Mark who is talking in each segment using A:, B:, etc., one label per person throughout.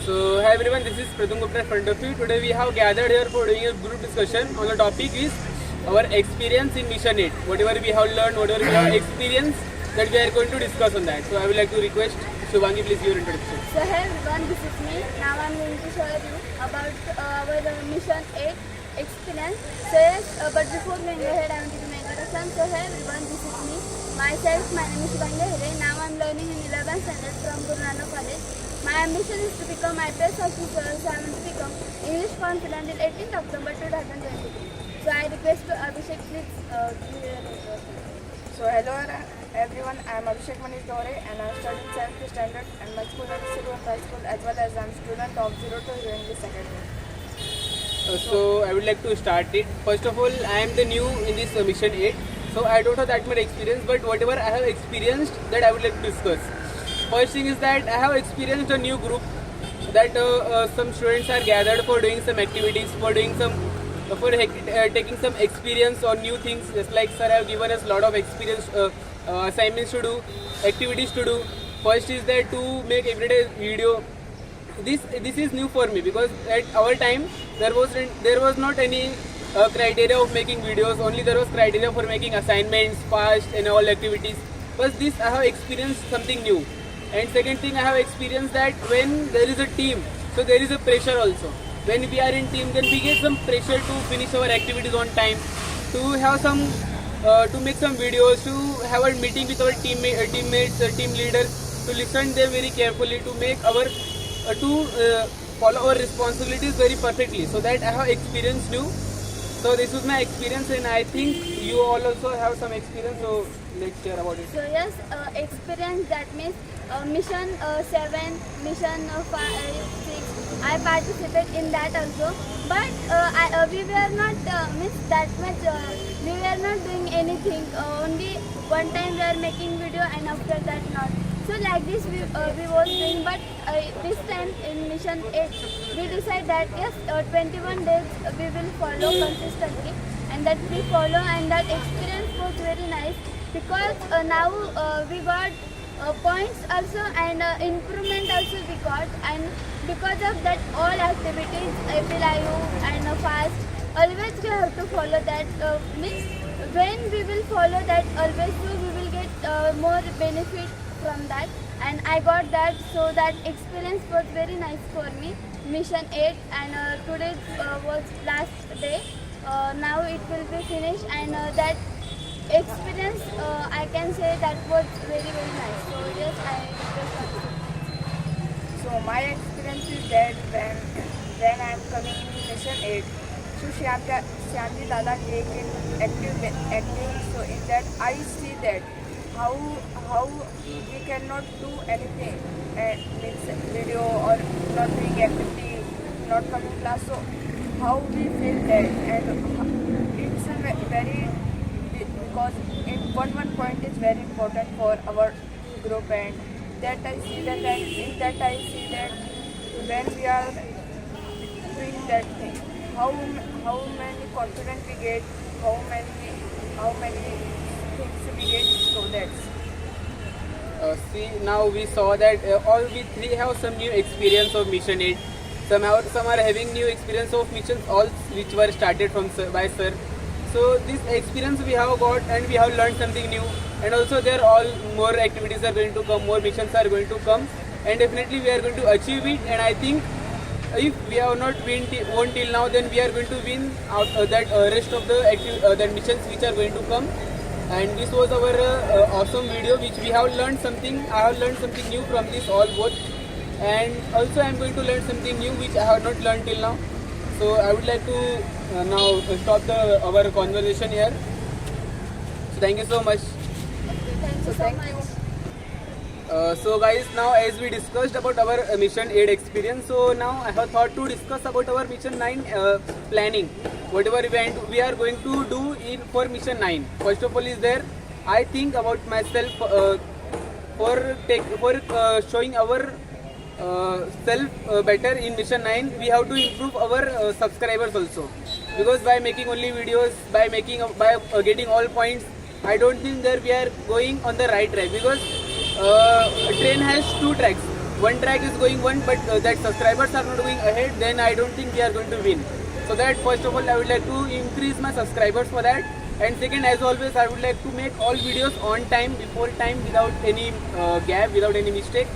A: So, hi everyone, this is Pratham Gupta in front of you. Today we have gathered here for doing a group discussion on the topic is our experience in Mission 8. Whatever we have learned, whatever we have experienced, that we are going to discuss on that. So, I would like to request Shubhangi, please give your introduction.
B: So hey everyone, this is me. Now I'm going to show you about our Mission 8 experience. So yes, but before going ahead, I want to make a introduction. So hey everyone, this is me. Myself, my name is Shubhangi Hire. Now I'm learning in 11th standard from Guru Nanak College. My ambition is to become IPS officer, so I want to become English confident in 18th October 2023. So I request to Abhishek, please give your introduction.
C: So hello everyone, I am Abhishek Manish Dore and I am studying 7th standard and my school is Silver High School as well as I am student of 0 to English Academy.
A: So, I would like to start it. First of all, I am the new in this Mission 8. So, I don't have that much experience, but whatever I have experienced, that I would like to discuss. First thing is that I have experienced a new group that some students are gathered for doing some activities, for doing some taking some experience on new things. Just like sir have given us a lot of experience assignments to do, activities to do. First is that to make everyday video. This is new for me because at our time there was not any criteria of making videos. Only there was criteria for making assignments, past and all activities. But this I have experienced something new. And second thing I have experienced that when there is a team, so there is a pressure also. When we are in team, then we get some pressure to finish our activities on time, to have some, to make some videos, to have a meeting with our teammates, team leaders, to listen them very carefully, to make our, follow our responsibilities very perfectly. So that I have experienced new. So this was my experience, and I think you all also have some experience. So let's share about it.
B: So yes, experience that means Mission 7, Mission 5, 6. I participate in that also. But we were not means that much. We were not doing anything. Only one time we are making video, and after that not. So like this we was doing. But this time in Mission 8, we decide that yes, 21 days we will follow consistently, and that we follow, and that experience was very nice because now we got points also and improvement also we got, and because of that all activities FLIU and fast, always we have to follow that. Means when we will follow that always, so we will get more benefit from that, and I got that. So that experience was very nice for me. Mission 8, and today was last day. Now it will be finished, and that experience I can say that was very nice. So yes, I request.
C: So my experience is that when I am coming in Mission 8, so Shyamji Dada taken active. So in that I see that how we cannot do anything and means video or not doing activity, not coming class. So how we feel that, and it's a very, because in one point is very important for our group, and that I see that, and in that I see that when we are doing that thing, how many confidence we get, how many things we get. So that's.
A: See, now we saw that all we three have some new experience of Mission 8. Some are having new experience of missions, all which were started from by sir. So this experience we have got, and we have learned something new. And also there are all more activities are going to come, more missions are going to come, and definitely we are going to achieve it. And I think if we have not won till now, then we are going to win out that rest of the missions which are going to come. And this was our awesome video which we have learned something. I have learned something new from this all both, and also I am going to learn something new which I have not learned till now. So I would like to now stop our conversation here. So thank you so much.
B: Thank you so
C: thank
B: much.
A: you. So guys, now as we discussed about our Mission 8 experience, so now I have thought to discuss about our Mission 9 planning. Whatever event we are going to do for Mission 9. First of all is there, I think about myself for showing our self better in Mission 9, we have to improve our subscribers also. Because by making only videos, by getting all points, I don't think that we are going on the right track. Because train has two tracks. one track is going one, but that subscribers are not going ahead, then I don't think we are going to win. So that first of all, I would like to increase my subscribers for that. And second, as always, I would like to make all videos on time, before time, without any gap, without any mistake.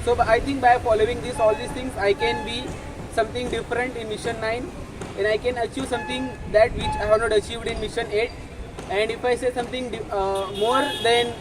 A: So I think by following all these things, I can be something different in Mission 9, and I can achieve something that which I have not achieved in Mission 8. And if I say something more, then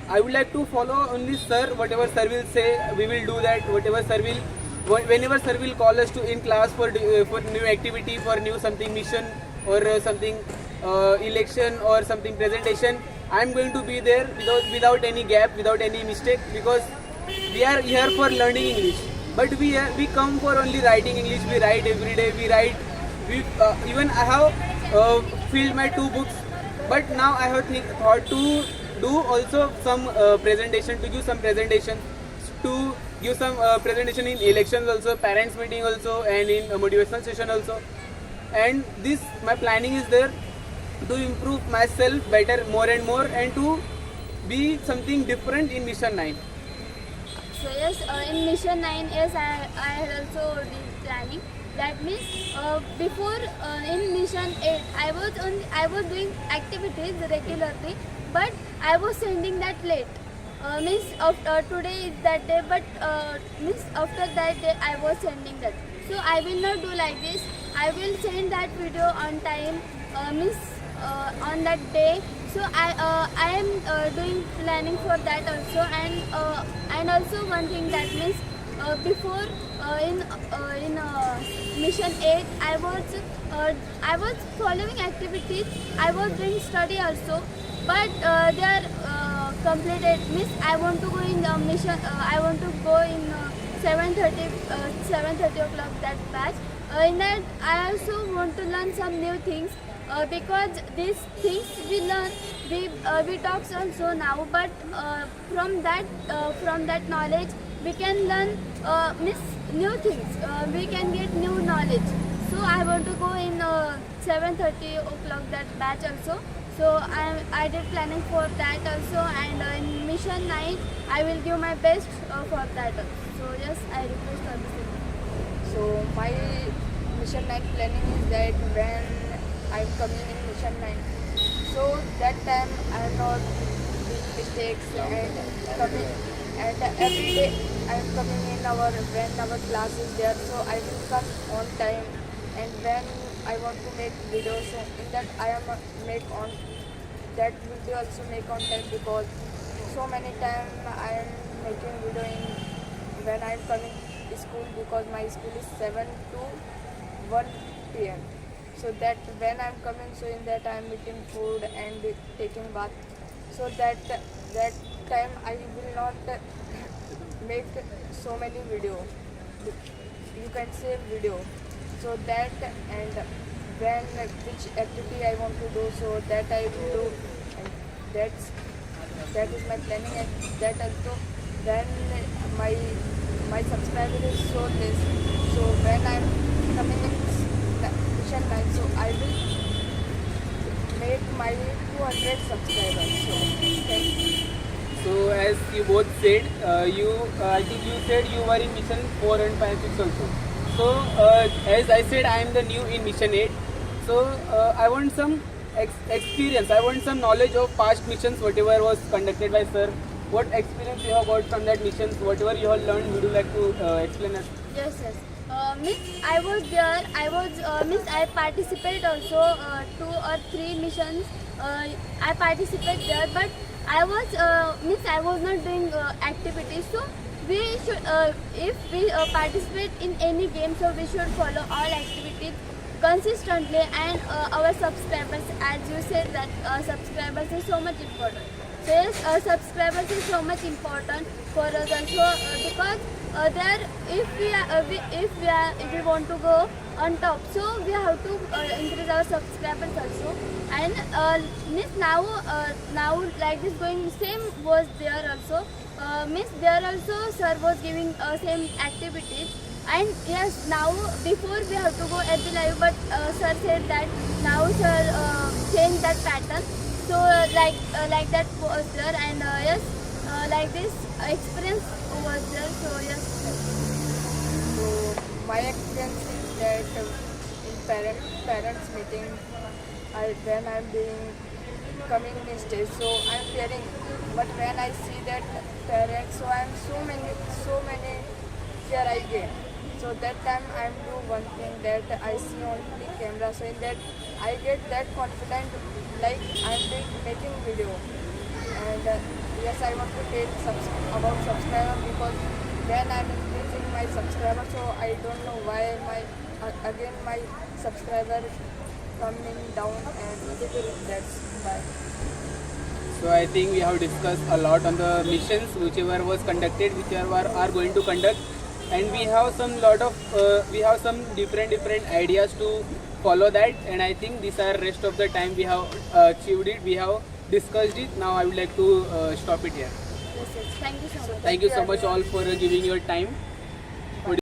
A: I would like to follow only sir. Whatever sir will say, we will do that. Whatever sir will, whenever sir will call us to in class for new activity, for new something mission or something election or something presentation, I am going to be there without any gap, without any mistake, because we are here for learning English. But we come for only writing English. We write every day. We write. Even I have filled my 2 books. But now I have thought to do also some presentation, to give some presentation, to give some presentation in elections also, parents meeting also, and in a motivational session also. And this my planning is there to improve myself better, more and more, and to be something different in Mission 9.
B: So yes, in Mission 9, yes, I had also did planning. That means before in Mission 8, I was doing activities regularly, but I was sending that late. Means today is that day, but means after that day I was sending that. So I will not do like this. I will send that video on time. Means on that day. So I am doing planning for that also, and also one thing that means before in Mission 8 I was following activities. I was doing study also, but they are completed. Means I want to go in mission. I want to go in 7:30 o'clock that batch. In that I also want to learn some new things. Because these things we learn, we talk also now, but from that knowledge we can learn new things. We can get new knowledge. So I want to go in 7:30 o'clock that batch also. So I did planning for that also, and in Mission 9 I will give my best for that. So yes, I request all this.
C: So my Mission 9 planning is that when I'm coming in Mission 9, so that time I'm not doing mistakes and coming, and every day I'm coming in when our class is there, so I will come on time. And when I want to make videos, so in that I am make on that video also make on time, because so many times I am making video when I'm coming to school, because my school is 7 to 1 p.m. So that when I'm coming, so in that I'm eating food and taking bath. So that time I will not make so many video. You can say video. So that, and when which activity I want to do, so that I will do. And that is my planning, and that also then my subscriber is so less. So when I'm coming in Mission 9, so I will make my 200 subscribers. So thank you.
A: So as you both said, I think you said you were in Mission 4 and 5, 6 also. So as I said, I am the new in Mission 8. So I want some experience. I want some knowledge of past missions, whatever was conducted by sir. What experience you have got from that missions? Whatever you have learned, would you like to explain us?
B: Yes. Miss, I was there. Miss, I participate also 2 or 3 missions. I participate there, but I was not doing activities. So we should, if we participate in any game, so we should follow all activities consistently. And our subscribers, as you said, that subscribers is so much important. So yes, subscribers is so much important for us also, because there if we want to go on top, so we have to increase our subscribers also. And miss, now like this going same was there also. Miss, there also sir was giving same activities. And yes, now before we have to go at the live, but sir said that now sir changed that pattern. So like that was there, and yes, like this experience over there. So yes.
C: So my experience is that in parents meeting, when I'm being coming in stage, so I'm fearing. But when I see that parents, so I'm so many fear I get. So that time I'm do one thing that I see only camera. So in that I get that confident, like I'm making video. And yes, I want to tell about subscriber because when I'm increasing my subscriber, so I don't know why again my subscriber coming down, and that's why.
A: So I think we have discussed a lot on the missions whichever was conducted, whichever are going to conduct, and we have some different ideas to follow that. And I think these are rest of the time we have achieved it, we have discussed it. Now I would like to stop it here.
B: Yes, yes. Thank you so much.
A: Thank you so much all for giving your time.